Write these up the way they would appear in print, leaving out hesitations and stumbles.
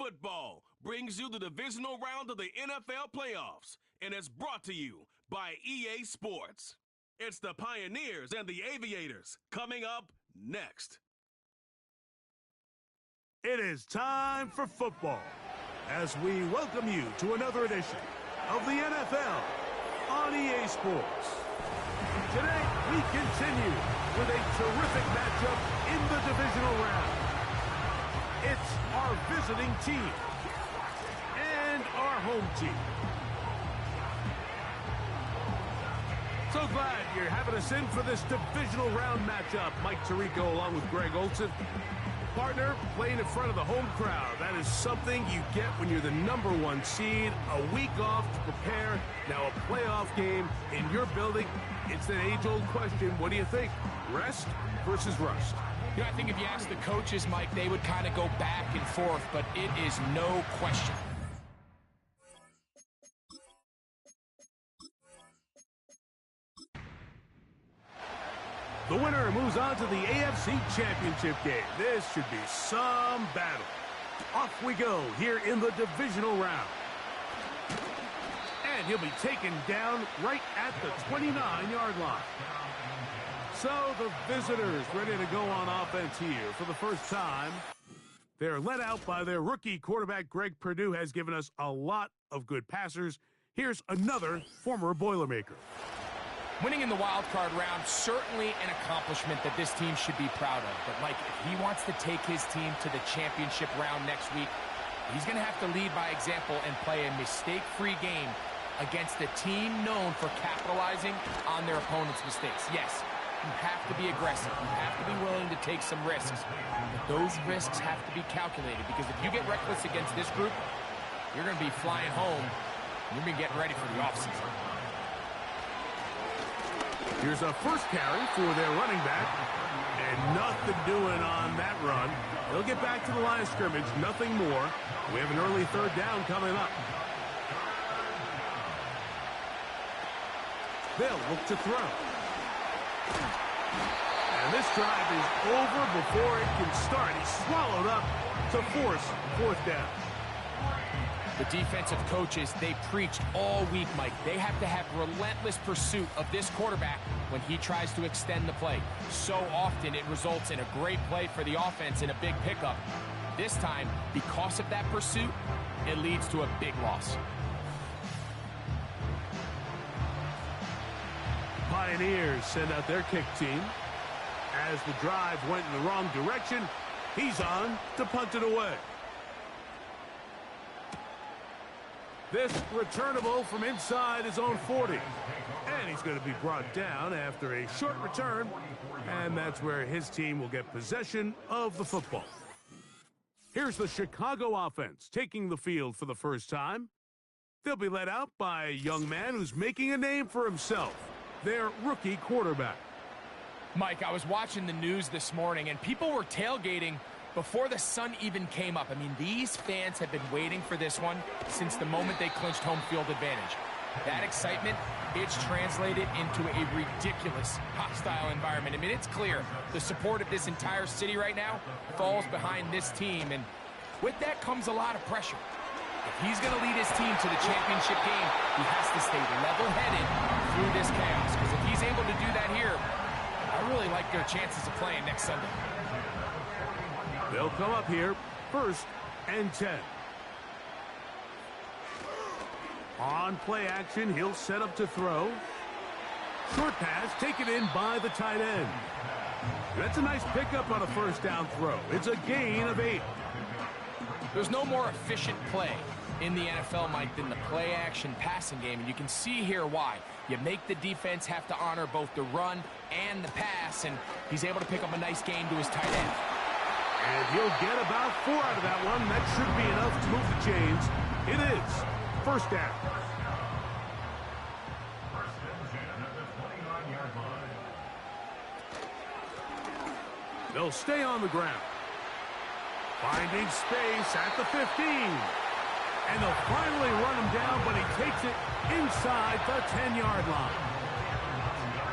Football brings you the divisional round of the NFL playoffs, and it's brought to you by EA Sports. It's the Pioneers and the Aviators coming up next. It is time for football as we welcome you to another edition of the NFL on EA Sports. Today, we continue with a terrific matchup in the divisional round. It's our visiting team and our home team. So glad you're having us in for this divisional round matchup. Mike Tirico along with Greg Olson. Partner, playing in front of the home crowd. That is something you get when you're the #1 seed. A week off to prepare. Now a playoff game in your building. It's an age-old question. What do you think? Rest versus rust? You know, I think if you ask the coaches, Mike, they would kind of go back and forth, but it is no question. The winner moves on to the AFC Championship game. This should be some battle. Off we go here in the divisional round. And he'll be taken down right at the 29-yard line. So the visitors ready to go on offense here for the first time. They're led out by their rookie quarterback. Greg Perdue has given us a lot of good passers. Here's another former Boilermaker. Winning in the wild card round, certainly an accomplishment that this team should be proud of. But, Mike, if he wants to take his team to the championship round next week, he's going to have to lead by example and play a mistake-free game against a team known for capitalizing on their opponent's mistakes. Yes, you have to be aggressive. You have to be willing to take some risks. But those risks have to be calculated, because if you get reckless against this group, you're going to be flying home. You're going to be getting ready for the offseason. Here's a first carry for their running back. And nothing doing on that run. They'll get back to the line of scrimmage, nothing more. We have an early third down coming up. They'll look to throw. And this drive is over before it can start. He's swallowed up to force fourth down. The defensive coaches, they preached all week, Mike. They have to have relentless pursuit of this quarterback when he tries to extend the play. So often it results in a great play for the offense and a big pickup. This time, because of that pursuit, it leads to a big loss. Pioneers send out their kick team. As the drive went in the wrong direction, he's on to punt it away. This returnable from inside his own 40. And he's going to be brought down after a short return. And that's where his team will get possession of the football. Here's the Chicago offense taking the field for the first time. They'll be led out by a young man who's making a name for himself, their rookie quarterback. Mike, I was watching the news this morning, and people were tailgating before the sun even came up. I mean, these fans have been waiting for this one since the moment they clinched home field advantage. That excitement, it's translated into a ridiculous hostile environment. I mean, it's clear the support of this entire city right now falls behind this team, and with that comes a lot of pressure. If he's going to lead his team to the championship game, he has to stay level-headed through this chaos, because if he's able to do that here, I really like their chances of playing next Sunday. They'll come up here, 1st and 10. On play action, he'll set up to throw. Short pass taken in by the tight end. That's a nice pickup on a first down throw. It's a gain of 8. There's no more efficient play in the NFL, Mike, than the play action passing game, and you can see here why. You make the defense have to honor both the run and the pass, and he's able to pick up a nice gain to his tight end. And he'll get about 4 out of that one. That should be enough to move the chains. It is first down. They'll stay on the ground. Finding space at the 15. And they'll finally run him down, but he takes it inside the 10-yard line.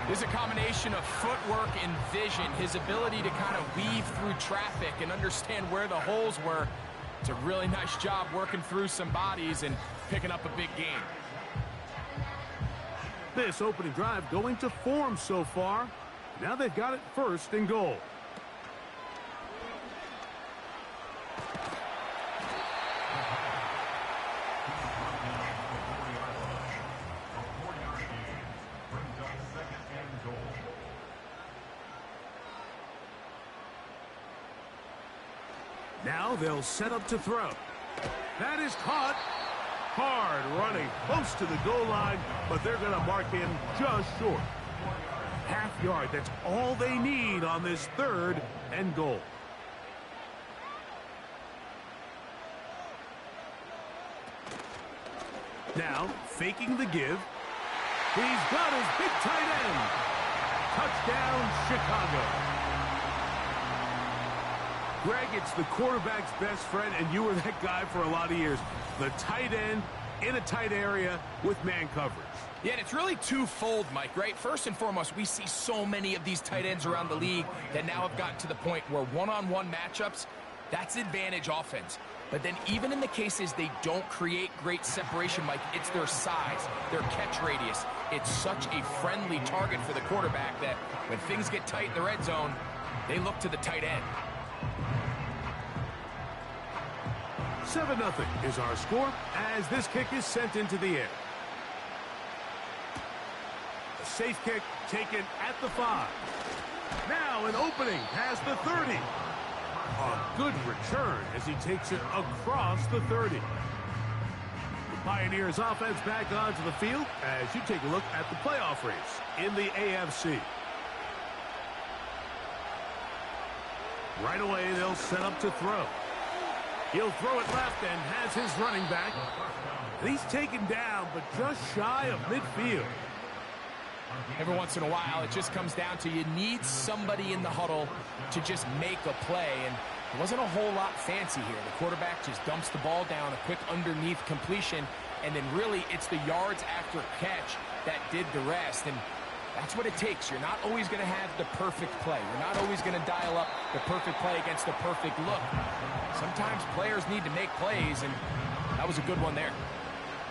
There's a combination of footwork and vision, his ability to kind of weave through traffic and understand where the holes were. It's a really nice job working through some bodies and picking up a big gain. This opening drive going to form so far. Now they've got it 1st and goal. Now they'll set up to throw. That is caught. Hard running close to the goal line, but they're going to mark him just short. Half yard, that's all they need on this 3rd and goal. Now, faking the give. He's got his big tight end. Touchdown, Chicago. Greg, it's the quarterback's best friend, and you were that guy for a lot of years. The tight end in a tight area with man coverage. Yeah, and it's really twofold, Mike, right? First and foremost, we see so many of these tight ends around the league that now have gotten to the point where one-on-one matchups, that's advantage offense. But then even in the cases they don't create great separation, Mike, it's their size, their catch radius. It's such a friendly target for the quarterback that when things get tight in the red zone, they look to the tight end. 7-0 is our score as this kick is sent into the air. A safe kick taken at the 5. Now an opening past the 30. A good return as he takes it across the 30. The Pioneers offense back onto the field as you take a look at the playoff race in the AFC. Right away, they'll set up to throw. He'll throw it left and has his running back. And he's taken down, but just shy of midfield. Every once in a while, it just comes down to you need somebody in the huddle to just make a play. And it wasn't a whole lot fancy here. The quarterback just dumps the ball down, a quick underneath completion, and then really it's the yards after catch that did the rest. And that's what it takes. You're not always going to have the perfect play. You're not always going to dial up the perfect play against the perfect look. Sometimes players need to make plays, and that was a good one there.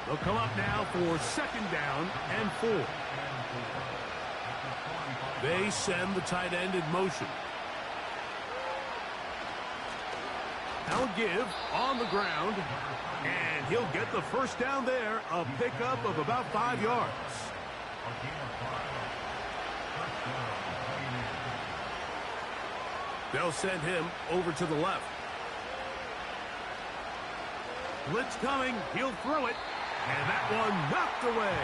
They'll come up now for 2nd down and 4. They send the tight end in motion. Now a give on the ground, and he'll get the 1st down there, a pickup of about 5 yards. They'll send him over to the left. Blitz coming, he'll throw it, and that one knocked away.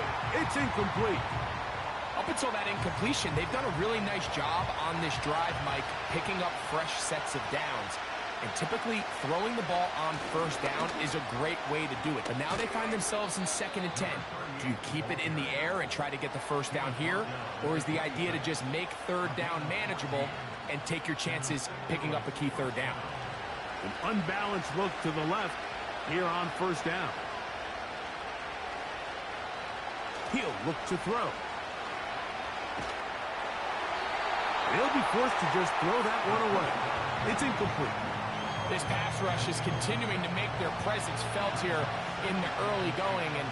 It's incomplete. Up until that incompletion, they've done a really nice job on this drive, Mike, picking up fresh sets of downs. And typically, throwing the ball on 1st down is a great way to do it. But now they find themselves in 2nd and 10. Do you keep it in the air and try to get the 1st down here? Or is the idea to just make 3rd down manageable and take your chances picking up a key 3rd down? An unbalanced look to the left here on 1st down. He'll look to throw. He'll be forced to just throw that one away. It's incomplete. This pass rush is continuing to make their presence felt here in the early going. And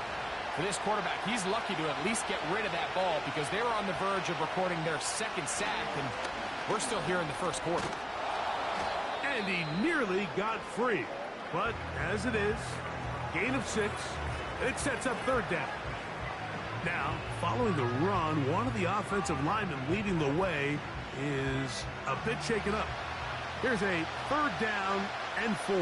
for this quarterback, he's lucky to at least get rid of that ball because they were on the verge of recording their 2nd sack, and we're still here in the 1st quarter. And he nearly got free. But as it is, gain of 6, it sets up 3rd down. Now, following the run, one of the offensive linemen leading the way is a bit shaken up. Here's a 3rd down and 4.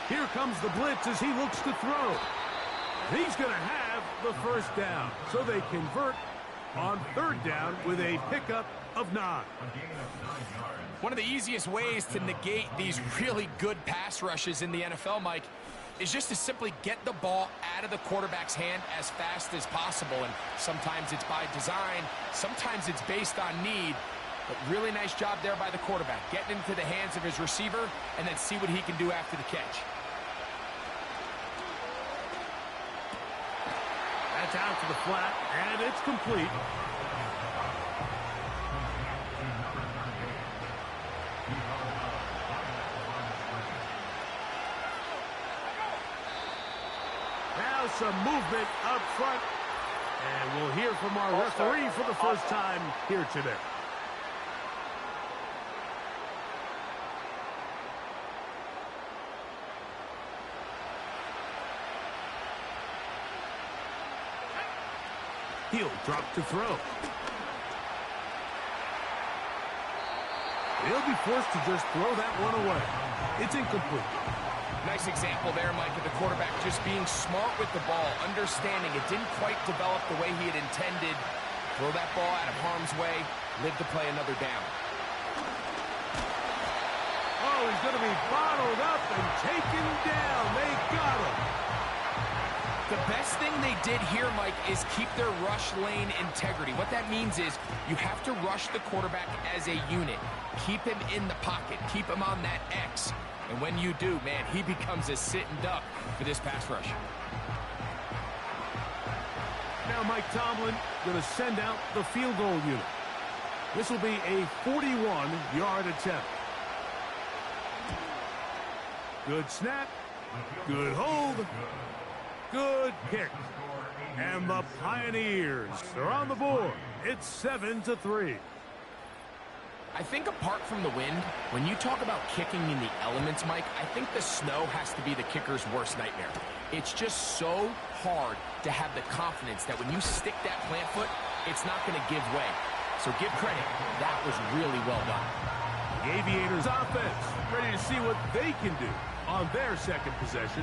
Here comes the blitz as he looks to throw. He's going to have the 1st down. So they convert on 3rd down with a pickup of 9. One of the easiest ways to negate these really good pass rushes in the NFL, Mike, is just to simply get the ball out of the quarterback's hand as fast as possible. And sometimes it's by design, sometimes it's based on need. But really nice job there by the quarterback, getting into the hands of his receiver and then see what he can do after the catch. That's out to the flat, and it's complete. some movement up front. And we'll hear from our referee for the first time here today. He'll drop to throw. He'll be forced to just throw that one away. It's incomplete. Nice example there, Mike, of the quarterback just being smart with the ball, understanding it didn't quite develop the way he had intended. Throw that ball out of harm's way, live to play another down. Oh, he's going to be bottled up and taken down. They got him. The best thing they did here, Mike, is keep their rush lane integrity. What that means is you have to rush the quarterback as a unit. Keep him in the pocket. Keep him on that X. And when you do, man, he becomes a sitting duck for this pass rush. Now Mike Tomlin going to send out the field goal unit. This will be a 41-yard attempt. Good snap. Good hold. Good kick. And the Pioneers are on the board. It's 7-3. I think apart from the wind, when you talk about kicking in the elements, Mike, I think the snow has to be the kicker's worst nightmare. It's just so hard to have the confidence that when you stick that plant foot, it's not going to give way. So give credit. That was really well done. The Aviators offense ready to see what they can do on their second possession.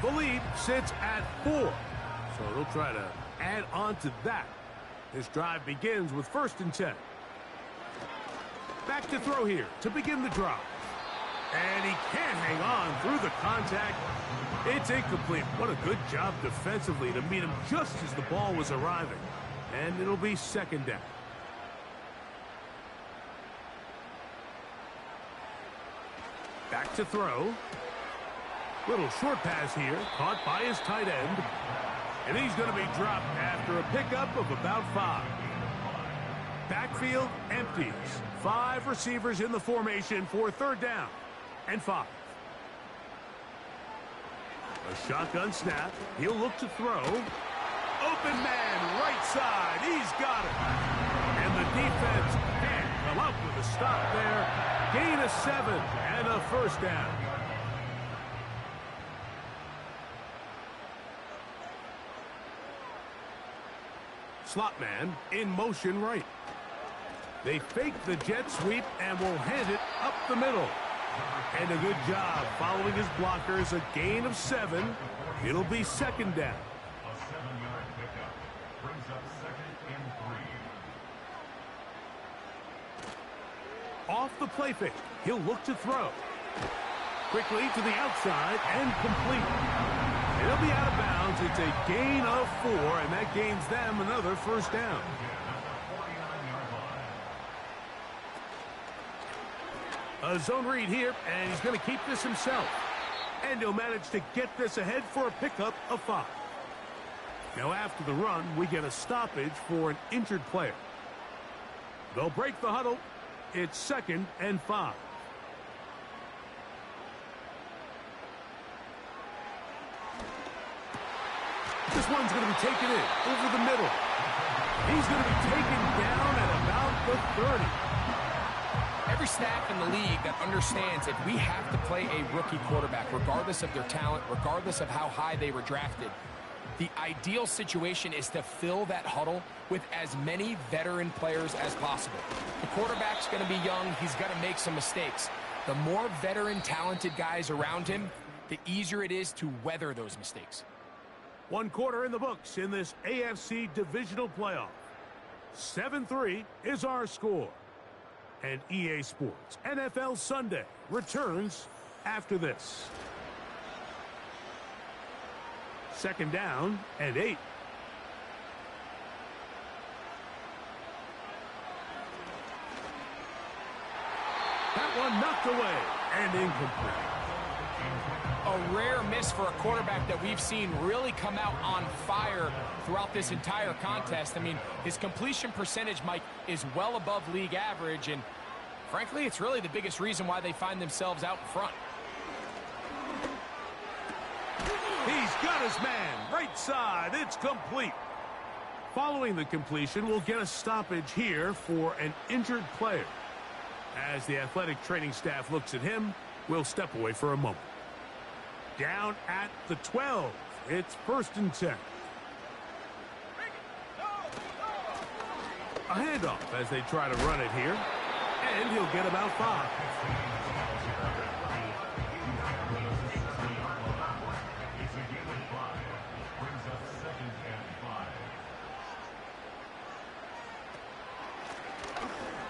The lead sits at 4, so they'll try to add on to that. This drive begins with 1st and 10. Back to throw here to begin the drive. And he can't hang on through the contact. It's incomplete. What a good job defensively to meet him just as the ball was arriving. And it'll be 2nd down. Back to throw. Little short pass here, caught by his tight end. And he's going to be dropped after a pickup of about 5. Backfield empties. 5 receivers in the formation for 3rd down and 5. A shotgun snap. He'll look to throw. Open man, right side. He's got it. And the defense can't come up with a stop there. Gain of 7 and a 1st down. Slot man in motion right. They fake the jet sweep and will hand it up the middle. And a good job following his blockers. A gain of 7. It'll be 2nd down. A 7-yard pickup brings up 2nd and 3. Off the play fake. He'll look to throw. Quickly to the outside and complete. It'll be out of bounds. It's a gain of 4, and that gains them another 1st down. A zone read here, and he's going to keep this himself. And he'll manage to get this ahead for a pickup of 5. Now after the run, we get a stoppage for an injured player. They'll break the huddle. It's 2nd and 5. This one's going to be taken in over the middle. He's going to be taken down at about the 30. Every staff in the league that understands that we have to play a rookie quarterback, regardless of their talent, regardless of how high they were drafted. The ideal situation is to fill that huddle with as many veteran players as possible. The quarterback's going to be young. He's going to make some mistakes. The more veteran, talented guys around him, the easier it is to weather those mistakes. 1 quarter in the books in this AFC Divisional playoff. 7-3 is our score. And EA Sports NFL Sunday returns after this. 2nd down and 8. That one knocked away and incomplete. A rare miss for a quarterback that we've seen really come out on fire throughout this entire contest. I mean, his completion percentage, Mike, is well above league average, and frankly, it's really the biggest reason why they find themselves out in front. He's got his man. Right side. It's complete. Following the completion, we'll get a stoppage here for an injured player. As the athletic training staff looks at him, we'll step away for a moment. Down at the 12. It's 1st and 10. A handoff as they try to run it here. And he'll get about 5.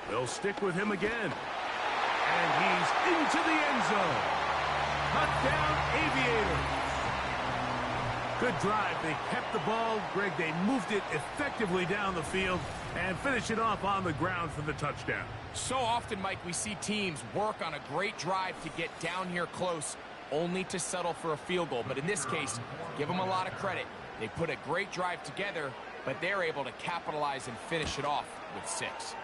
They'll stick with him again. And he's into the end zone. Touchdown, Aviators. Good drive. They kept the ball. Greg, they moved it effectively down the field and finish it off on the ground for the touchdown. So often, Mike, we see teams work on a great drive to get down here close, only to settle for a field goal. But in this case, give them a lot of credit. They put a great drive together, but they're able to capitalize and finish it off with 6.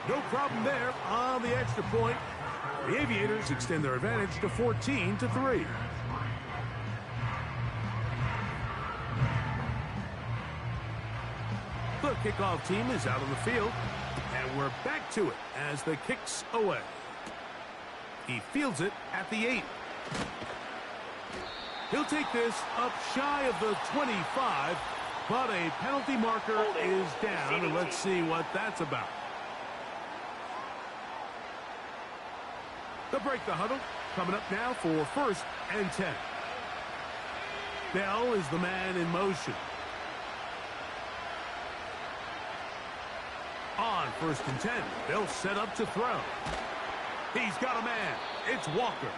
No problem there on the extra point. The Aviators extend their advantage to 14-3. The kickoff team is out on the field, and we're back to it as the kick's away. He fields it at the 8. He'll take this up shy of the 25, but a penalty marker is down, and let's see what that's about. They'll break the huddle. Coming up now for 1st and 10. Bell is the man in motion. On 1st and 10, they'll set up to throw. He's got a man. It's Walker.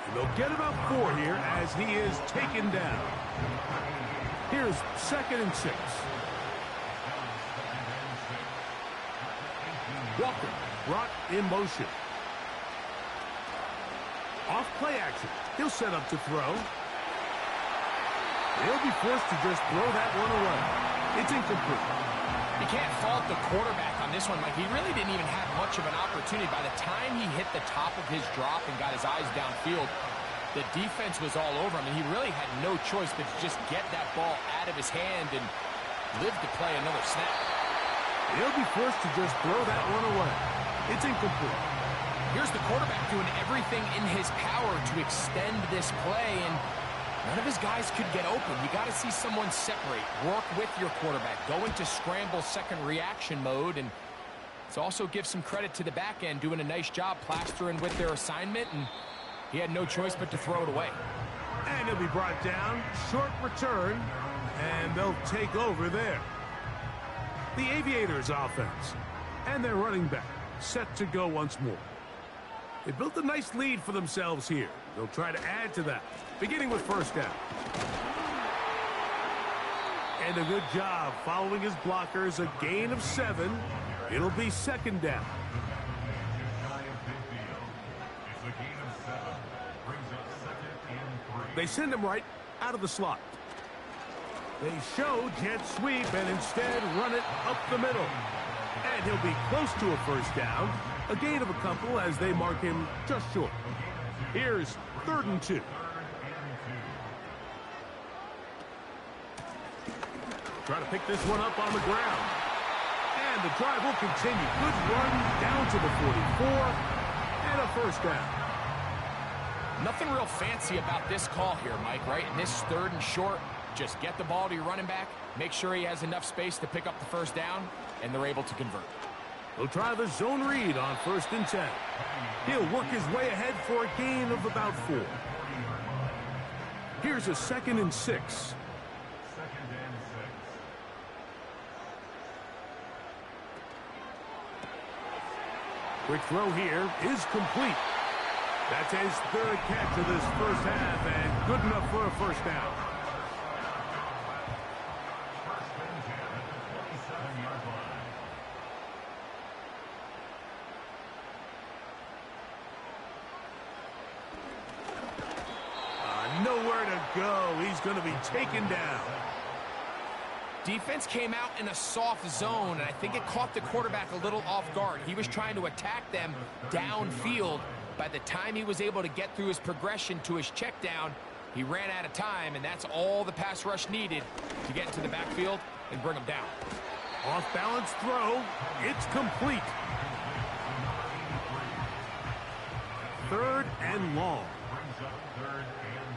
And they'll get about 4 here as he is taken down. Here's 2nd and 6. Walker brought in motion. Off play action. He'll set up to throw. He'll be forced to just throw that one away. It's incomplete. You can't fault the quarterback on this one, Mike. He really didn't even have much of an opportunity. By the time he hit the top of his drop and got his eyes downfield, the defense was all over him, and he really had no choice but to just get that ball out of his hand and live to play another snap. He'll be forced to just throw that one away. It's incomplete. Here's the quarterback doing everything in his power to extend this play, and none of his guys could get open. You got to see someone separate, work with your quarterback, go into scramble second reaction mode, and let's also give some credit to the back end doing a nice job plastering with their assignment, and he had no choice but to throw it away. And he'll be brought down, short return, and they'll take over there. The Aviators offense and their running back set to go once more. They built a nice lead for themselves here. They'll try to add to that, beginning with 1st down. And a good job following his blockers, a gain of 7. It'll be 2nd down. They send him right out of the slot. They show jet sweep and instead run it up the middle. And he'll be close to a 1st down. A gain of a couple as they mark him just short. Here's 3rd and 2. Try to pick this one up on the ground. And the drive will continue. Good run down to the 44. And a 1st down. Nothing real fancy about this call here, Mike, right? In this 3rd and short, just get the ball to your running back, make sure he has enough space to pick up the 1st down, and they're able to convert. He'll try the zone read on 1st and 10. He'll work his way ahead for a gain of about 4. Here's a 2nd and 6. Quick throw here is complete. That's his 3rd catch of this 1st half, and good enough for a 1st down. Nowhere to go. He's going to be taken down. Defense came out in a soft zone, and I think it caught the quarterback a little off guard. He was trying to attack them downfield. By the time he was able to get through his progression to his check down, He ran out of time, and that's all the pass rush needed to get into the backfield and bring him down. Off-balance throw. It's complete. 3rd and long. Brings up 3rd and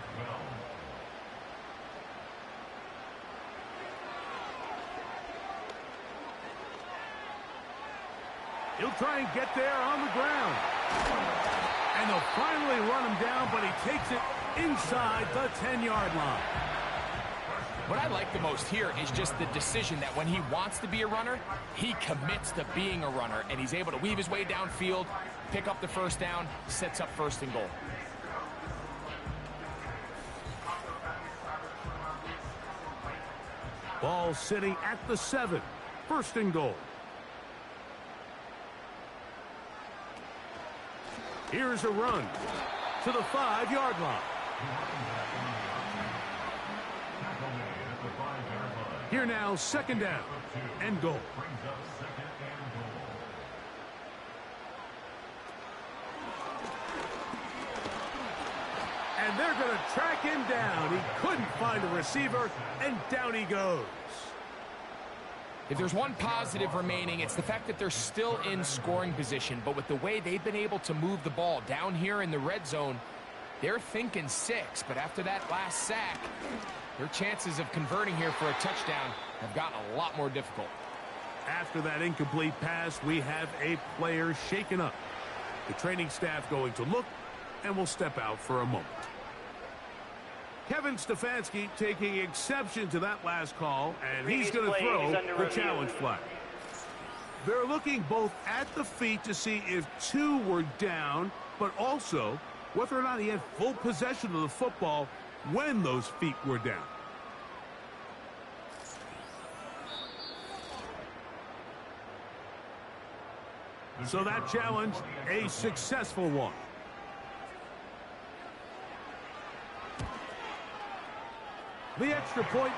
12. He'll try and get there on the ground. And they'll finally run him down, but he takes it inside the 10-yard line. What I like the most here is just the decision that when he wants to be a runner, he commits to being a runner, and he's able to weave his way downfield, pick up the first down, sets up 1st and goal. Ball sitting at the 7. 1st and goal. Here's a run to the 5-yard line. Here now, 2nd down and goal. And they're going to track him down. He couldn't find a receiver, and down he goes. If there's one positive remaining, it's the fact that they're still in scoring position. But with the way they've been able to move the ball down here in the red zone, they're thinking 6. But after that last sack, their chances of converting here for a touchdown have gotten a lot more difficult. After that incomplete pass, we have a player shaken up. The training staff going to look, and will step out for a moment. Kevin Stefanski taking exception to that last call, and he's going to throw the challenge flag. They're looking both at the feet to see if 2 were down, but also whether or not he had full possession of the football when those feet were down. So that challenge, a successful one. The extra point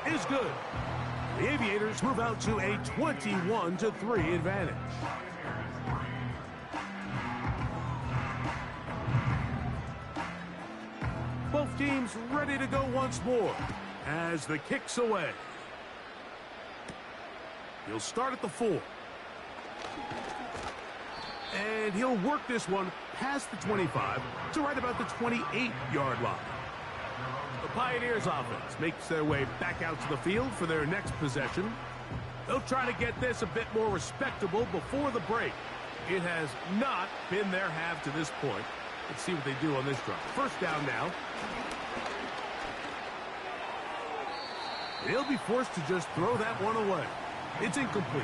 is good. The Aviators move out to a 21-3 advantage. Both teams ready to go once more as the kick's away. He'll start at the 4. And he'll work this one past the 25 to right about the 28-yard line. The Pioneers offense makes their way back out to the field for their next possession. They'll try to get this a bit more respectable before the break. It has not been their half to this point. Let's see what they do on this drive. 1st down now. They'll be forced to just throw that one away. It's incomplete.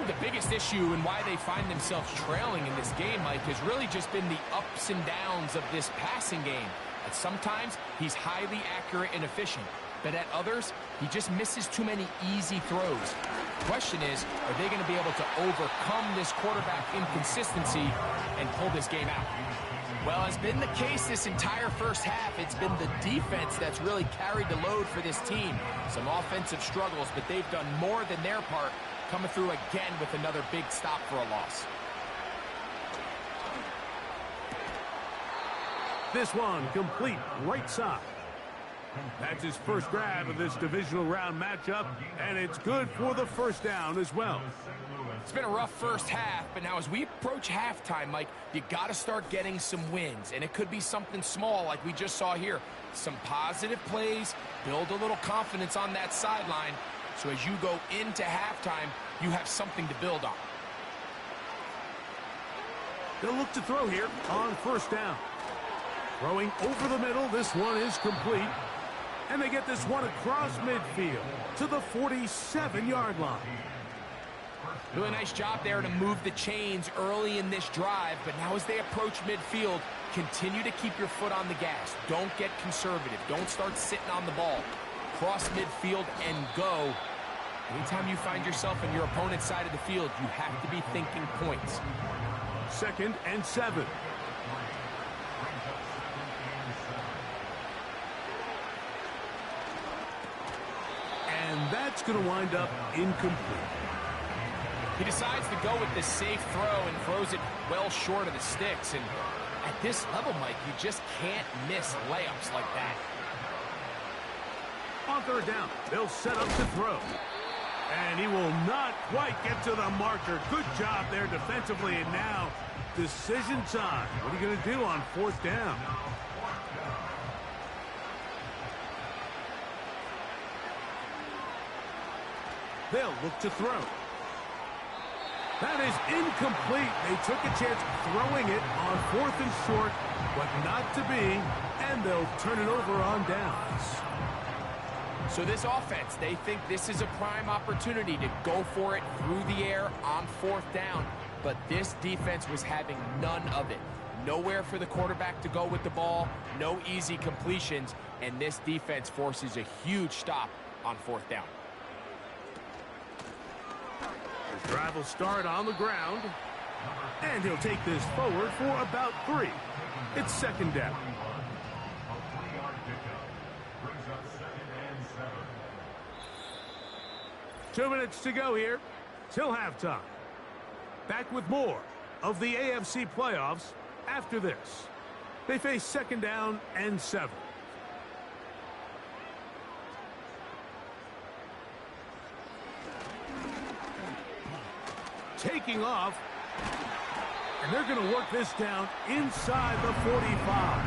The biggest issue and why they find themselves trailing in this game, Mike, has really just been the ups and downs of this passing game. At sometimes, he's highly accurate and efficient, but at others, he just misses too many easy throws. The question is, are they going to be able to overcome this quarterback inconsistency and pull this game out? Well, as been the case this entire first half, it's been the defense that's really carried the load for this team. Some offensive struggles, but they've done more than their part, coming through again with another big stop for a loss. This one complete right side. That's his first grab of this divisional round matchup, and it's good for the 1st down as well. It's been a rough first half, but now as we approach halftime, Mike, you got to start getting some wins, and it could be something small like we just saw here. Some positive plays, build a little confidence on that sideline, so as you go into halftime, you have something to build on. They'll look to throw here on 1st down. Throwing over the middle, this one is complete. And they get this one across midfield to the 47-yard line. Really nice job there to move the chains early in this drive, but now as they approach midfield, continue to keep your foot on the gas. Don't get conservative. Don't start sitting on the ball. Cross midfield and go. Anytime you find yourself on your opponent's side of the field, you have to be thinking points. 2nd and 7. And that's going to wind up incomplete. He decides to go with this safe throw and throws it well short of the sticks. And At this level, Mike, you just can't miss layups like that. On third down, they'll set up to throw. And he will not quite get to the marker. Good job there defensively. And now, decision time. What are you going to do on fourth down? They'll look to throw. That is incomplete. They took a chance throwing it on fourth and short, but not to be, and they'll turn it over on downs. So this offense, they think this is a prime opportunity to go for it through the air on fourth down, but this defense was having none of it. Nowhere for the quarterback to go with the ball, no easy completions, and this defense forces a huge stop on fourth down. His drive will start on the ground, and he'll take this forward for about 3. It's second down. A 3-yard pickup brings up 2nd and 7. 2 minutes to go here till halftime. Back with more of the AFC playoffs after this. They face second down and 7. Taking off, and they're going to work this down inside the 45.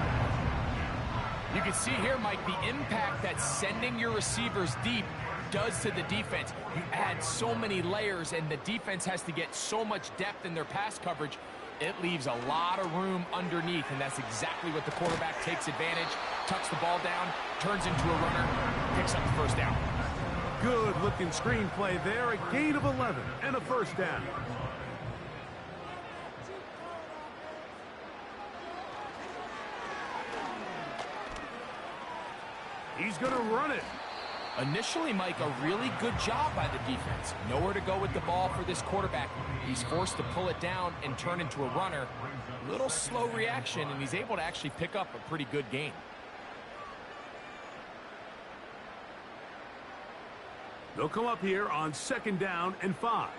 You can see here, Mike, the impact that sending your receivers deep does to the defense. You add so many layers, and the defense has to get so much depth in their pass coverage. It leaves a lot of room underneath, and that's exactly what the quarterback takes advantage, tucks the ball down, turns into a runner, picks up the first down. Good-looking screenplay there, a gain of 11 and a first down. He's going to run it. Initially, Mike, a really good job by the defense. Nowhere to go with the ball for this quarterback. He's forced to pull it down and turn into a runner. Little slow reaction, and he's able to actually pick up a pretty good gain. They'll come up here on second down and 5.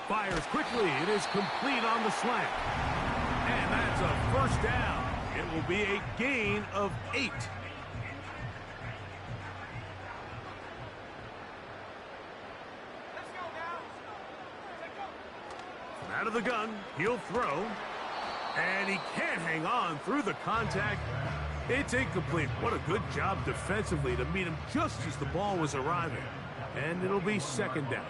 Fires quickly. It is complete on the slant. And that's a first down. It will be a gain of 8. Out of the gun, he'll throw. And he can't hang on through the contact. It's incomplete. What a good job defensively to meet him just as the ball was arriving. And it'll be second down.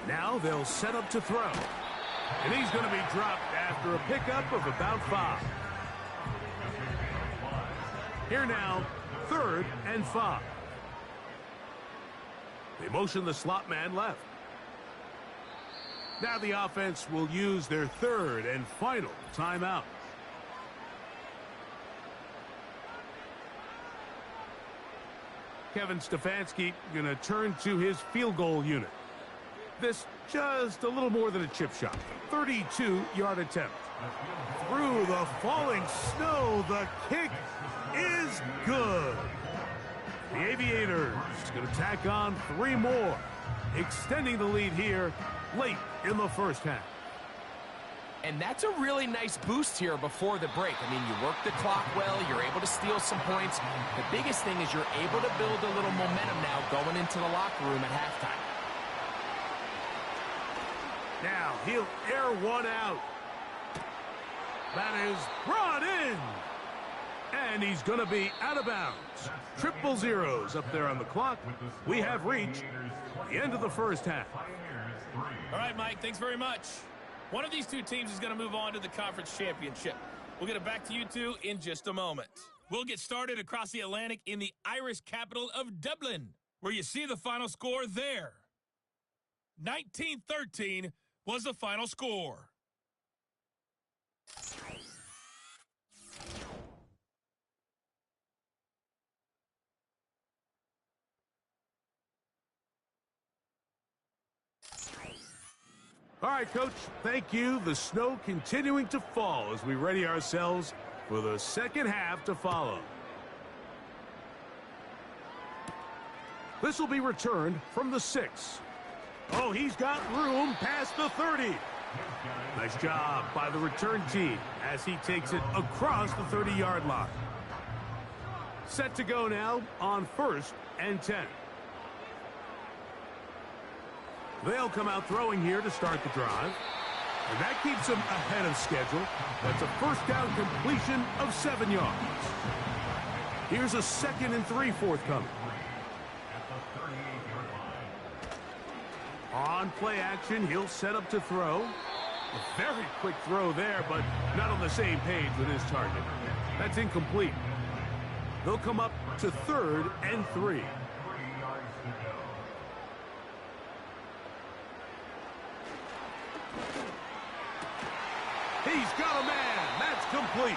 Now they'll set up to throw. And he's going to be dropped after a pickup of about 5. Here now, 3rd and 5. They motion the slot man left. Now the offense will use their 3rd and final timeout. Kevin Stefanski going to turn to his field goal unit. This just a little more than a chip shot. 32-yard attempt. Through the falling snow, the kick is good. The Aviators going to tack on 3 more, extending the lead here late in the first half. And that's a really nice boost here before the break. I mean, you work the clock well, you're able to steal some points. The biggest thing is you're able to build a little momentum now going into the locker room at halftime. Now he'll air one out. That is brought in. And he's going to be out of bounds. 000 up there on the clock. We have reached the end of the first half. All right, Mike, thanks very much. One of these two teams is going to move on to the conference championship. We'll get it back to you two in just a moment. We'll get started across the Atlantic in the Irish capital of Dublin, where you see the final score there. 19-13 was the final score. All right, Coach, thank you. The snow continuing to fall as we ready ourselves for the second half to follow. This will be returned from the 6. Oh, he's got room past the 30. Nice job by the return team as he takes it across the 30-yard line. Set to go now on 1st and 10. They'll come out throwing here to start the drive. And that keeps them ahead of schedule. That's a first down completion of 7 yards. Here's a 2nd and 3 forthcoming. On play action, he'll set up to throw. A very quick throw there, but not on the same page with his target. That's incomplete. They'll come up to 3rd and 3. He's got a man. That's complete.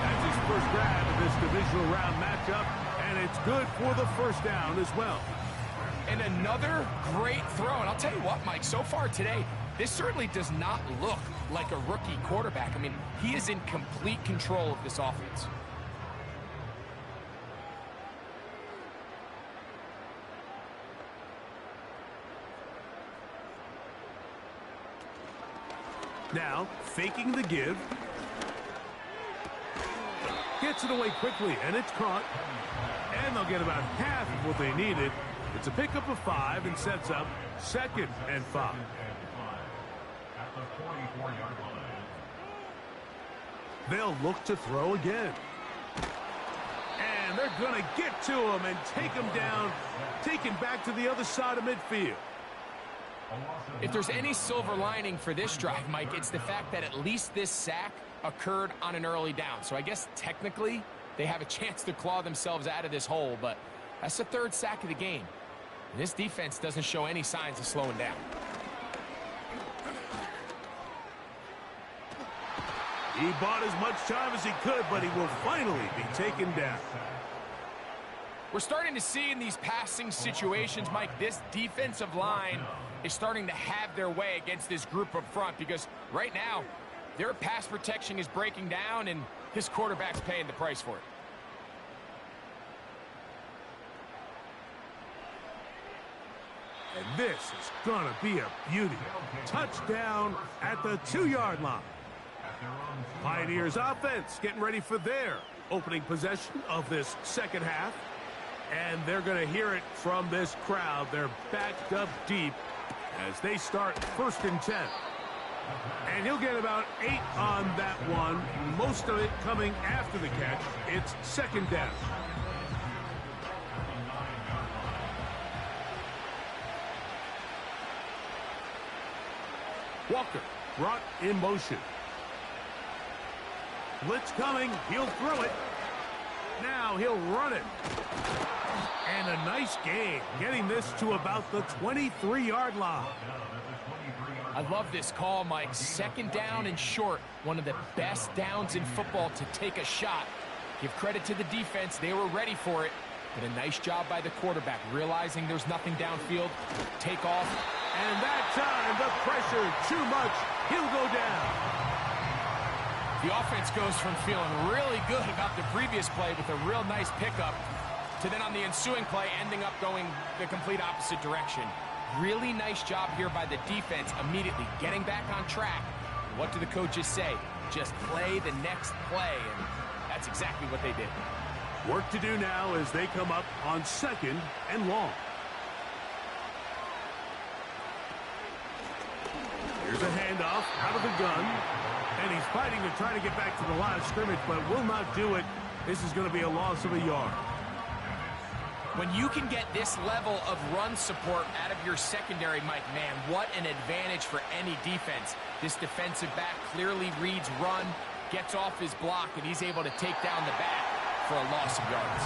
That's his first grab in this divisional round matchup, and it's good for the first down as well. And another great throw. And I'll tell you what, Mike, so far today, this certainly does not look like a rookie quarterback. I mean, he is in complete control of this offense. Now, faking the give. Gets it away quickly, and it's caught. And they'll get about half of what they needed. It's a pickup of 5 and sets up 2nd and 5. They'll look to throw again. And they're going to get to him and take him down, take him back to the other side of midfield. If there's any silver lining for this drive, Mike, it's the fact that at least this sack occurred on an early down. So I guess technically they have a chance to claw themselves out of this hole, but that's the 3rd sack of the game. And this defense doesn't show any signs of slowing down. He bought as much time as he could, but he will finally be taken down. We're starting to see in these passing situations, Mike, this defensive line is starting to have their way against this group up front because right now their pass protection is breaking down and this quarterback's paying the price for it. And this is going to be a beauty. Touchdown at the 2-yard line. Pioneers offense getting ready for their opening possession of this second half. And they're going to hear it from this crowd. They're backed up deep as they start 1st and 10. And he'll get about 8 on that one. Most of it coming after the catch. It's 2nd down. Walker brought in motion. Blitz coming. He'll throw it. Now he'll run it. And a nice gain, getting this to about the 23-yard line. I love this call, Mike. 2nd down and short. One of the best downs in football to take a shot. Give credit to the defense. They were ready for it. But a nice job by the quarterback, realizing there's nothing downfield. Take off. And that time, the pressure too much. He'll go down. The offense goes from feeling really good about the previous play with a real nice pickup to then on the ensuing play ending up going the complete opposite direction. Really nice job here by the defense immediately getting back on track. What do the coaches say? Just play the next play, and that's exactly what they did. Work to do now as they come up on 2nd and long. Here's a handoff out of the gun. And he's fighting to try to get back to the line of scrimmage, but will not do it. This is going to be a loss of a yard. When you can get this level of run support out of your secondary, Mike, man, what an advantage for any defense. This defensive back clearly reads run, gets off his block, and he's able to take down the back for a loss of yards.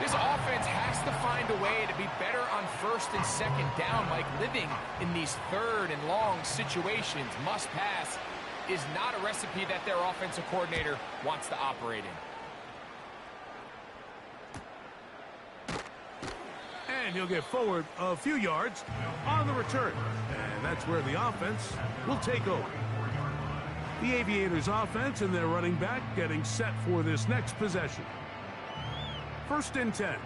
This offense has to find a way to be better on 1st and 2nd down, Mike. Living in these 3rd and long situations, must pass, is not a recipe that their offensive coordinator wants to operate in. And he'll get forward a few yards on the return. And that's where the offense will take over. The Aviators offense and their running back getting set for this next possession. 1st and 10.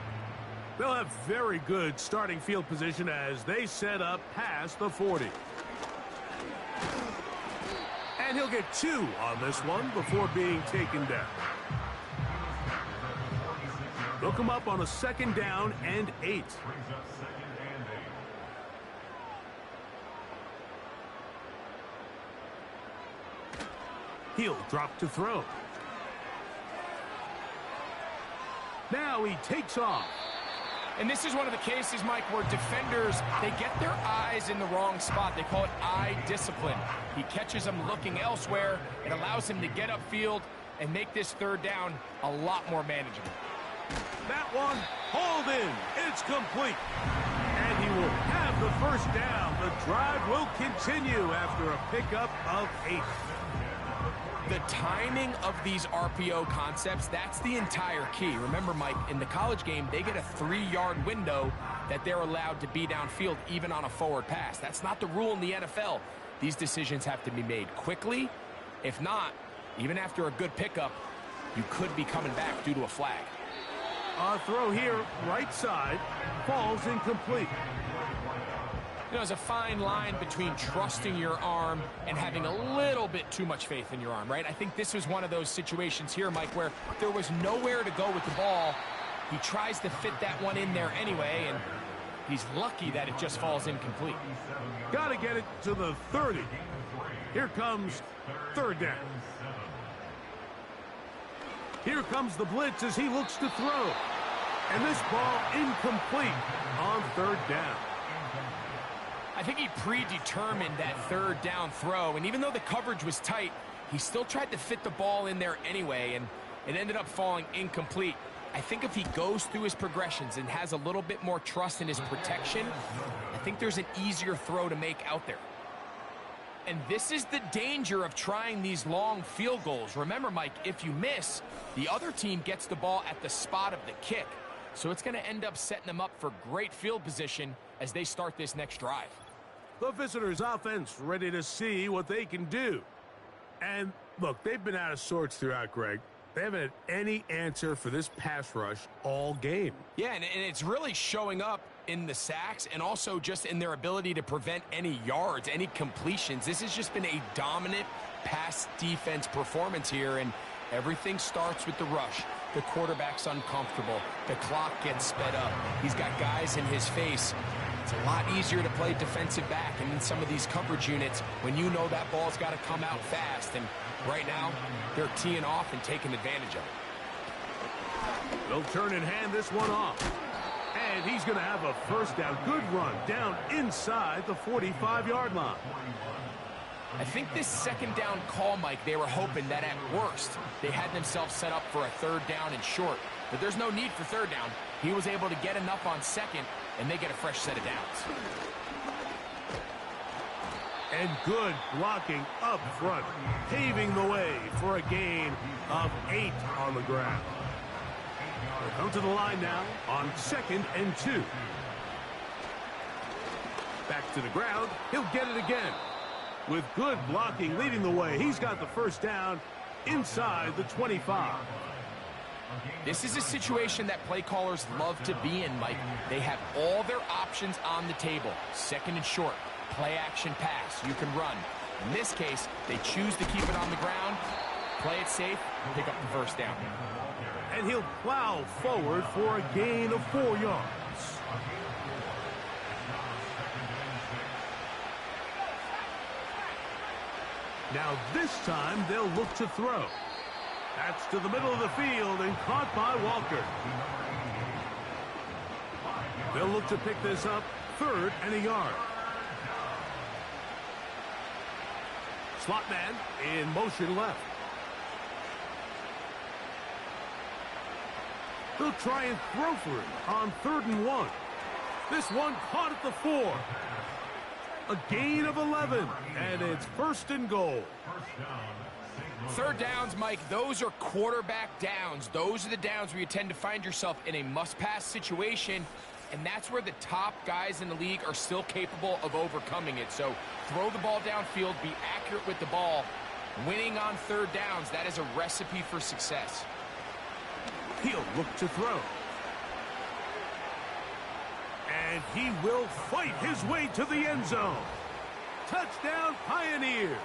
They'll have very good starting field position as they set up past the 40. And he'll get 2 on this one before being taken down. They'll come up on a 2nd down and 8. He'll drop to throw. Now he takes off. And this is one of the cases, Mike, where defenders, they get their eyes in the wrong spot. They call it eye discipline. He catches them looking elsewhere. It allows him to get upfield and make this 3rd down a lot more manageable. That one hauled in. It's complete. And he will have the 1st down. The drive will continue after a pickup of 8. The timing of these RPO concepts, that's the entire key. Remember, Mike, in the college game, they get a 3-yard window that they're allowed to be downfield even on a forward pass. That's not the rule in the NFL. These decisions have to be made quickly. If not, even after a good pickup, you could be coming back due to a flag. A throw here, right side, falls incomplete. You know, there's a fine line between trusting your arm and having a little bit too much faith in your arm, right? I think this was one of those situations here, Mike, where there was nowhere to go with the ball. He tries to fit that one in there anyway, and he's lucky that it just falls incomplete. Got to get it to the 30. Here comes 3rd down. Here comes the blitz as he looks to throw. And this ball incomplete on 3rd down. I think he predetermined that 3rd down throw, and even though the coverage was tight, he still tried to fit the ball in there anyway, and it ended up falling incomplete. I think if he goes through his progressions and has a little bit more trust in his protection, I think there's an easier throw to make out there. And this is the danger of trying these long field goals. Remember, Mike, if you miss, the other team gets the ball at the spot of the kick. So it's going to end up setting them up for great field position as they start this next drive. The visitors' offense ready to see what they can do. And, look, they've been out of sorts throughout, Greg. They haven't had any answer for this pass rush all game. Yeah, and it's really showing up in the sacks and also just in their ability to prevent any yards, any completions. This has just been a dominant pass defense performance here, and everything starts with the rush. The quarterback's uncomfortable. The clock gets sped up. He's got guys in his face. It's a lot easier to play defensive back and in some of these coverage units when you know that ball's got to come out fast. And right now, they're teeing off and taking advantage of it. They'll turn and hand this one off. And he's going to have a 1st down. Good run down inside the 45-yard line. I think this 2nd down call, Mike, they were hoping that at worst they had themselves set up for a 3rd down and short. But there's no need for 3rd down. He was able to get enough on 2nd, and they get a fresh set of downs. And good blocking up front, paving the way for a gain of 8 on the ground. They'll come to the line now on 2nd and 2. Back to the ground. He'll get it again. With good blocking leading the way, he's got the 1st down inside the 25. This is a situation that play callers love to be in, Mike. They have all their options on the table. 2nd and short, play action pass, you can run. In this case, they choose to keep it on the ground, play it safe, pick up the 1st down. And he'll plow forward for a gain of 4 yards. Now this time they'll look to throw. That's to the middle of the field and caught by Walker. They'll look to pick this up 3rd and a yard. Slot man in motion left. They'll try and throw for it on 3rd and 1. This one caught at the 4. A gain of 11, and it's 1st and goal. 3rd downs, Mike, those are quarterback downs. Those are the downs where you tend to find yourself in a must-pass situation, and that's where the top guys in the league are still capable of overcoming it. So throw the ball downfield, be accurate with the ball, Winning on third downs, that is a recipe for success. He'll look to throw. And he will fight his way to the end zone. Touchdown, Pioneers.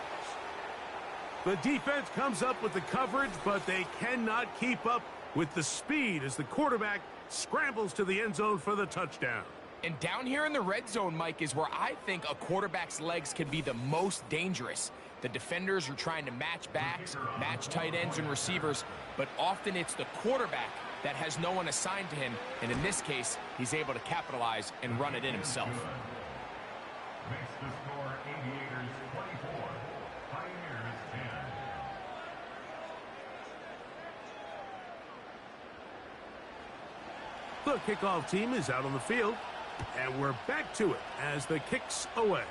The defense comes up with the coverage, but they cannot keep up with the speed as the quarterback scrambles to the end zone for the touchdown. And down here in the red zone, Mike, is where I think a quarterback's legs can be the most dangerous. The defenders are trying to match backs, match tight ends and receivers, but often it's the quarterback that has no one assigned to him, and in this case, he's able to capitalize and run it in himself. Makes the score Aviators 24, Pioneers 10. The kickoff team is out on the field, and we're back to it as the kick's away.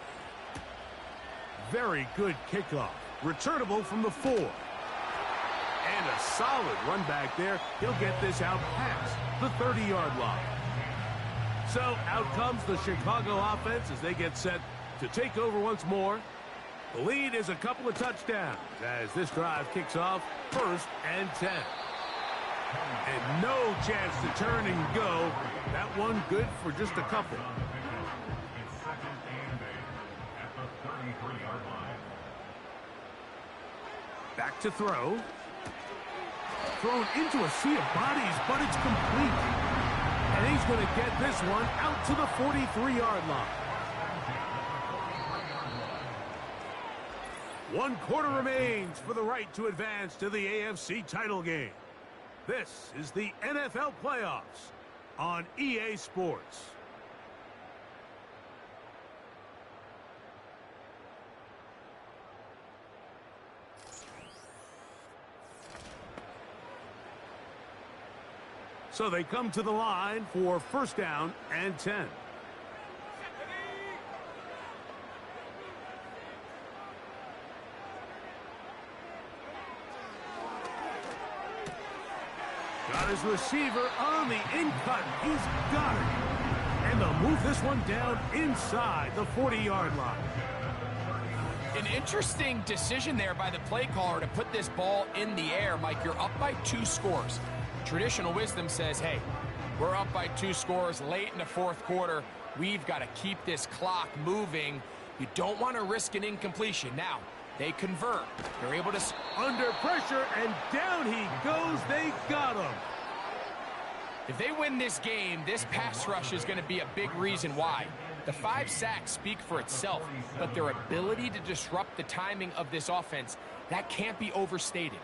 Very good kickoff. Returnable from the 4. And a solid run back there. He'll get this out past the 30-yard line. So out comes the Chicago offense as they get set to take over once more. The lead is a couple of touchdowns as this drive kicks off 1st and 10. And no chance to turn and go. That one good for just a couple. It's 2nd and 8 at the 33-yard line. Back to throw. Thrown into a sea of bodies, but it's complete. And he's going to get this one out to the 43-yard line. 1 quarter remains for the right to advance to the AFC title game. This is the NFL playoffs on EA Sports. So they come to the line for 1st down and 10. Got his receiver on the in-cut. He's got it. And they'll move this one down inside the 40-yard line. An interesting decision there by the play caller to put this ball in the air. Mike, you're up by 2 scores. Traditional wisdom says, hey, we're up by 2 scores late in the 4th quarter. We've got to keep this clock moving. You don't want to risk an incompletion. Now, they convert. They're able to... Under pressure, and down he goes. They got him. If they win this game, this pass rush is going to be a big reason why. The 5 sacks speak for itself, but their ability to disrupt the timing of this offense, that can't be overstated.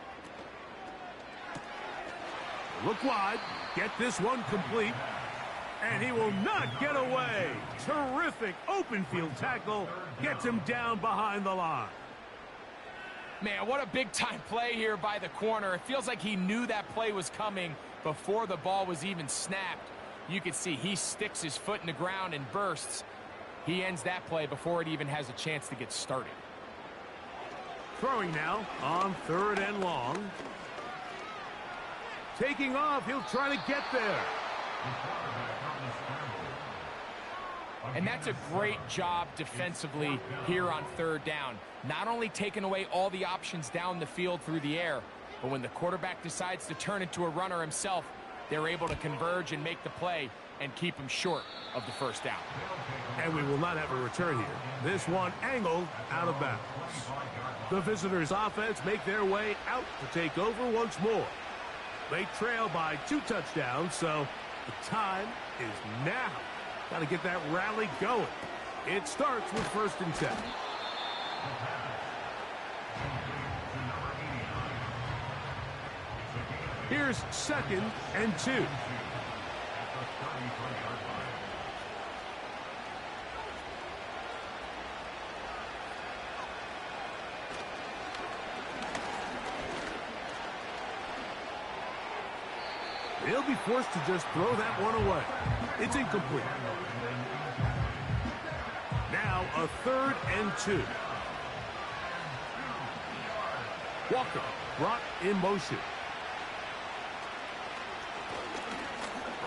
Look wide, get this one complete, and he will not get away. Terrific open field tackle, gets him down behind the line. Man, what a big-time play here by the corner. It feels like he knew that play was coming before the ball was even snapped. You can see he sticks his foot in the ground and bursts. He ends that play before it even has a chance to get started. Throwing now on 3rd and long. Taking off, he'll try to get there. And that's a great job defensively here on 3rd down. Not only taking away all the options down the field through the air, but when the quarterback decides to turn into a runner himself, they're able to converge and make the play and keep him short of the 1st down. And we will not have a return here. This one angled out of bounds. The visitors' offense make their way out to take over once more. They trail by 2 touchdowns, so the time is now. Got to get that rally going. It starts with 1st and 10. Here's 2nd and 2. They'll be forced to just throw that one away. It's incomplete. Now a 3rd and 2. Walker brought in motion.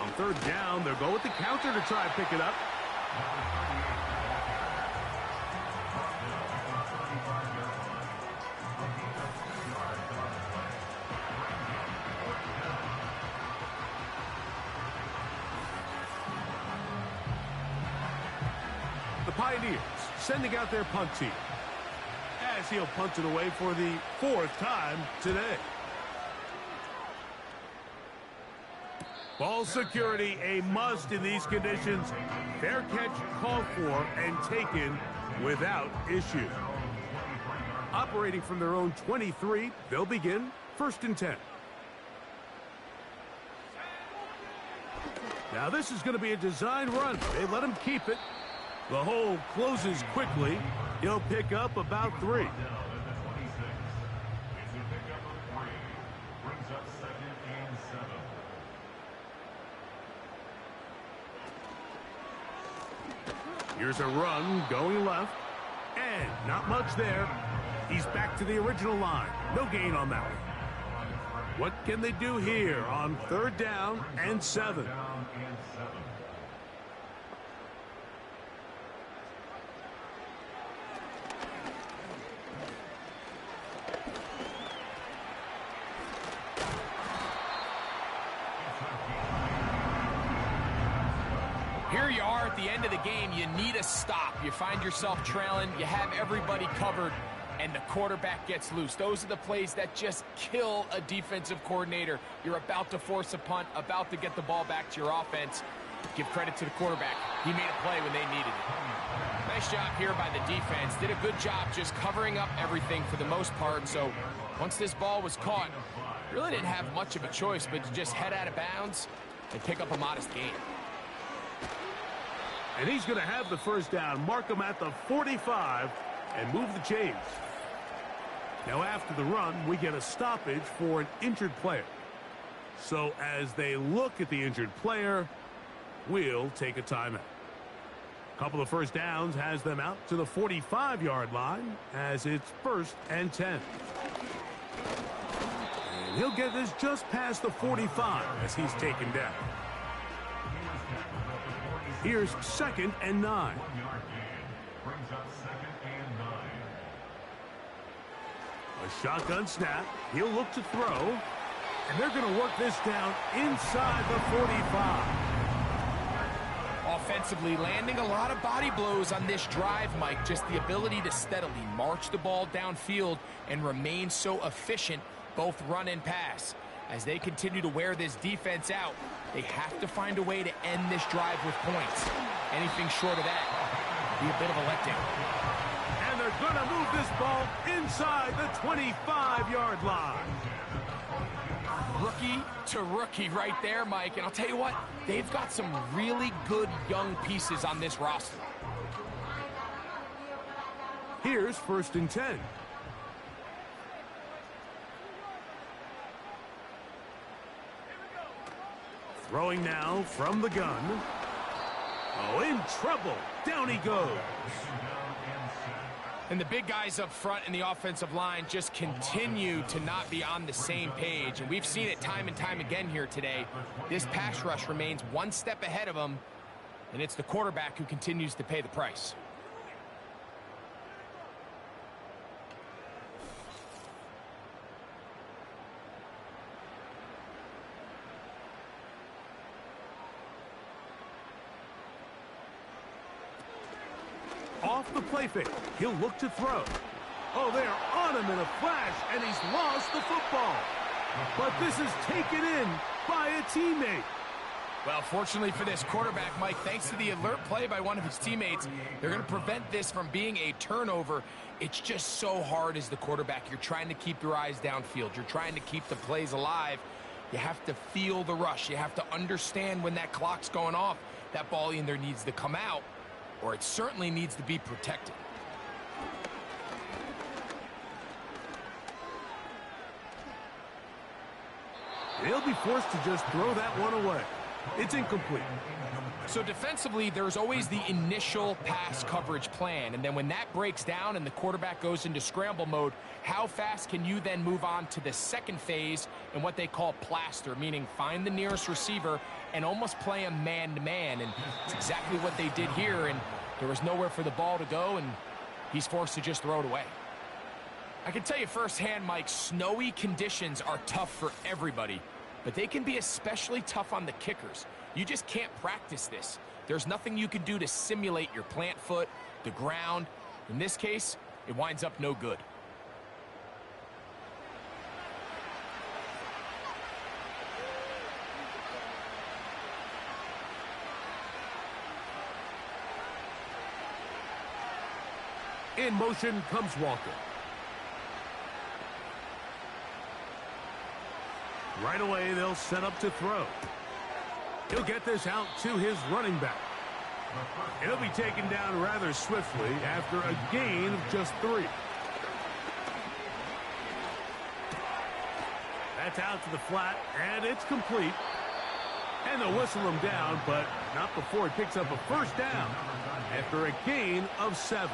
On 3rd down, they'll go with the counter to try and pick it up. Pioneers sending out their punt team, as he'll punt it away for the 4th time today. Ball security, a must in these conditions. Fair catch called for and taken without issue. Operating from their own 23, they'll begin 1st and 10. Now this is going to be a design run. They let him keep it. The hole closes quickly. He'll pick up about 3. Here's a run going left. And not much there. He's back to the original line. No gain on that one. What can they do here on 3rd down and 7? Here you are at the end of the game. You need a stop. You find yourself trailing. You have everybody covered, and the quarterback gets loose. Those are the plays that just kill a defensive coordinator. You're about to force a punt, about to get the ball back to your offense. Give credit to the quarterback. He made a play when they needed it. Nice job here by the defense. Did a good job just covering up everything for the most part. So once this ball was caught, really didn't have much of a choice but to just head out of bounds and pick up a modest gain. And he's going to have the 1st down, mark him at the 45, and move the chains. Now after the run, we get a stoppage for an injured player. So as they look at the injured player, we'll take a timeout. A couple of 1st downs has them out to the 45-yard line as it's 1st and 10. And he'll get this just past the 45 as he's taken down. Here's 2nd and 9. A shotgun snap. He'll look to throw. And they're going to work this down inside the 45. Offensively, landing a lot of body blows on this drive, Mike. Just the ability to steadily march the ball downfield and remain so efficient, both run and pass. As they continue to wear this defense out, they have to find a way to end this drive with points. Anything short of that would be a bit of a letdown. And they're going to move this ball inside the 25-yard line. Rookie to rookie right there, Mike. And I'll tell you what, they've got some really good young pieces on this roster. Here's 1st and 10. Throwing now from the gun. Oh, in trouble. Down he goes. And the big guys up front in the offensive line just continue to not be on the same page. And we've seen it time and time again here today. This pass rush remains one step ahead of them, and it's the quarterback who continues to pay the price. Off the play fake. He'll look to throw. Oh, they're on him in a flash, and he's lost the football. But this is taken in by a teammate. Well, fortunately for this quarterback, Mike, thanks to the alert play by one of his teammates, they're going to prevent this from being a turnover. It's just so hard as the quarterback. You're trying to keep your eyes downfield. You're trying to keep the plays alive. You have to feel the rush. You have to understand when that clock's going off. That ball either needs to come out, or it certainly needs to be protected. He'll be forced to just throw that one away. It's incomplete. So defensively, there's always the initial pass coverage plan, and then when that breaks down and the quarterback goes into scramble mode, how fast can you then move on to the second phase and what they call plaster, meaning find the nearest receiver and almost play him man-to-man, and it's exactly what they did here, and there was nowhere for the ball to go, and he's forced to just throw it away. I can tell you firsthand, Mike, snowy conditions are tough for everybody, but they can be especially tough on the kickers. You just can't practice this. There's nothing you can do to simulate your plant foot, the ground. In this case, it winds up no good. In motion comes Walker. Right away, they'll set up to throw. He'll get this out to his running back. It'll be taken down rather swiftly after a gain of just 3. That's out to the flat, and it's complete. And they'll whistle him down, but not before he picks up a first down after a gain of 7.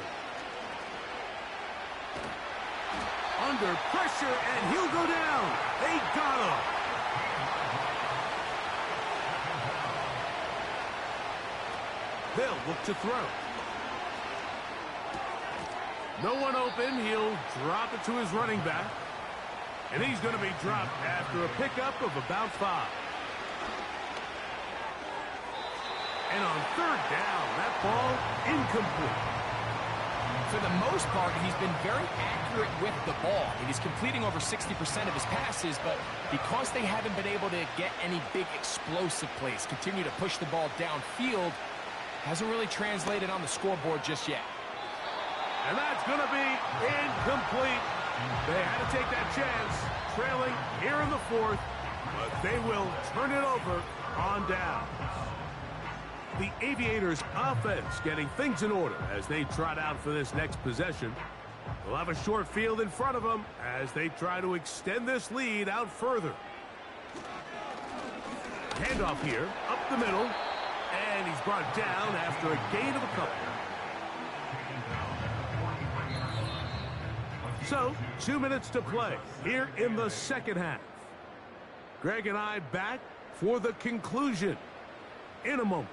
Under pressure, and he'll go down. They got him. They'll look to throw. No one open. He'll drop it to his running back. And he's going to be dropped after a pickup of about 5. And on 3rd down, that ball incomplete. For the most part, he's been very accurate with the ball. He's completing over 60% of his passes, but because they haven't been able to get any big explosive plays, continue to push the ball downfield, hasn't really translated on the scoreboard just yet. And that's going to be incomplete. They had to take that chance, trailing here in the 4th, but they will turn it over on down. The Aviators offense getting things in order as they trot out for this next possession. They'll have a short field in front of them as they try to extend this lead out further. Handoff here, up the middle, and he's brought down after a gain of a couple. So, 2 minutes to play here in the 2nd half. Greg and I back for the conclusion in a moment.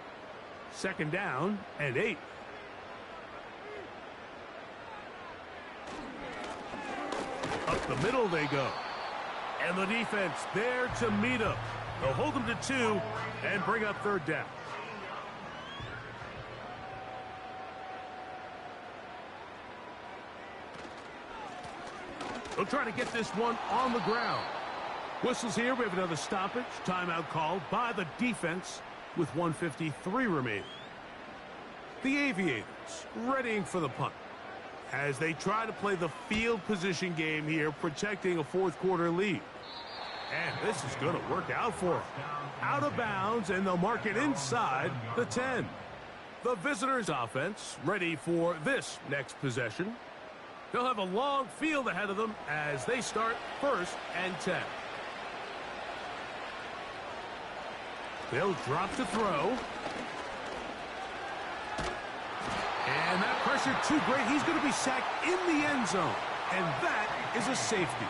2nd down and 8. Up the middle they go. And the defense there to meet up. They'll hold them to 2 and bring up 3rd down. They'll try to get this one on the ground. Whistles here. We have another stoppage. Timeout called by the defense with 1:53 remaining. The Aviators readying for the punt as they try to play the field position game here, protecting a 4th quarter lead. And this is going to work out for them. Out of bounds, and they'll mark it inside the 10. The visitors' offense ready for this next possession. They'll have a long field ahead of them as they start 1st and 10. They'll drop to throw. And that pressure too great. He's going to be sacked in the end zone. And that is a safety.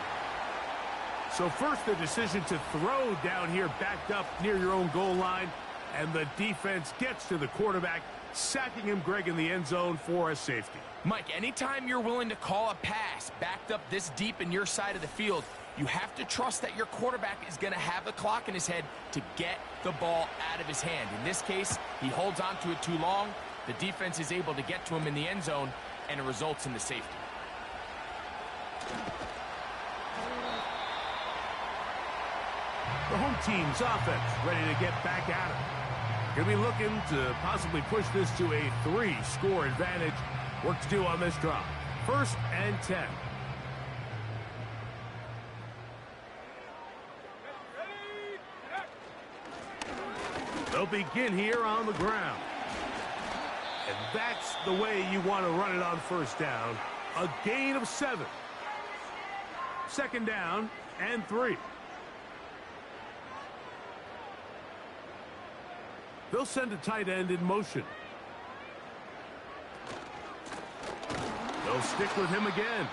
So first the decision to throw down here, backed up near your own goal line. And the defense gets to the quarterback, sacking him, Greg, in the end zone for a safety. Mike, anytime you're willing to call a pass backed up this deep in your side of the field, you have to trust that your quarterback is going to have the clock in his head to get the ball out of his hand. In this case, he holds on to it too long. The defense is able to get to him in the end zone, and it results in the safety. The home team's offense ready to get back at it. Going to be looking to possibly push this to a 3-score advantage. Work to do on this drive. 1st and 10. They'll begin here on the ground. And that's the way you want to run it on 1st down. A gain of 7. 2nd down and 3. They'll send a tight end in motion. They'll stick with him again.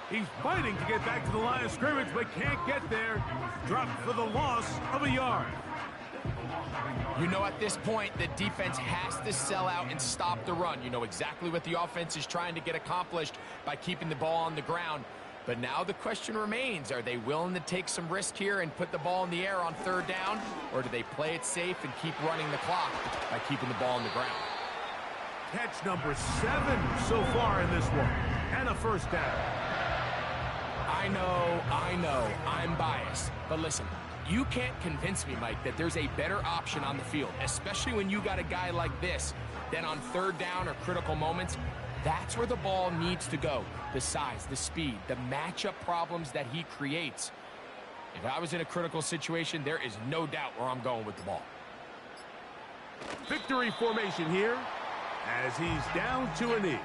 He's fighting to get back to the line of scrimmage, but can't get there. Dropped for the loss of a yard. You know, at this point, the defense has to sell out and stop the run. You know exactly what the offense is trying to get accomplished by keeping the ball on the ground. But now the question remains, are they willing to take some risk here and put the ball in the air on third down? Or do they play it safe and keep running the clock by keeping the ball on the ground? Catch number 7 so far in this one. And a first down. I know, I'm biased. But listen, you can't convince me, Mike, that there's a better option on the field, especially when you got a guy like this, than on third down or critical moments. That's where the ball needs to go. The size, the speed, the matchup problems that he creates. If I was in a critical situation, there is no doubt where I'm going with the ball. Victory formation here as he's down to a knee.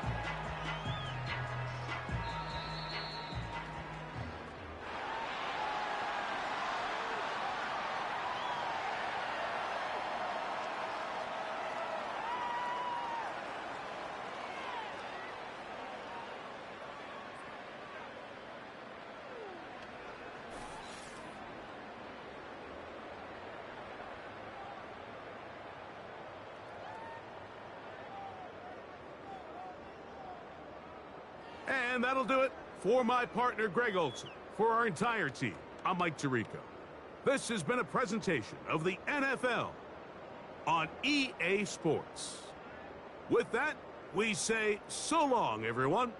And that'll do it for my partner, Greg Olson. For our entire team, I'm Mike Tirico. This has been a presentation of the NFL on EA Sports. With that, we say so long, everyone.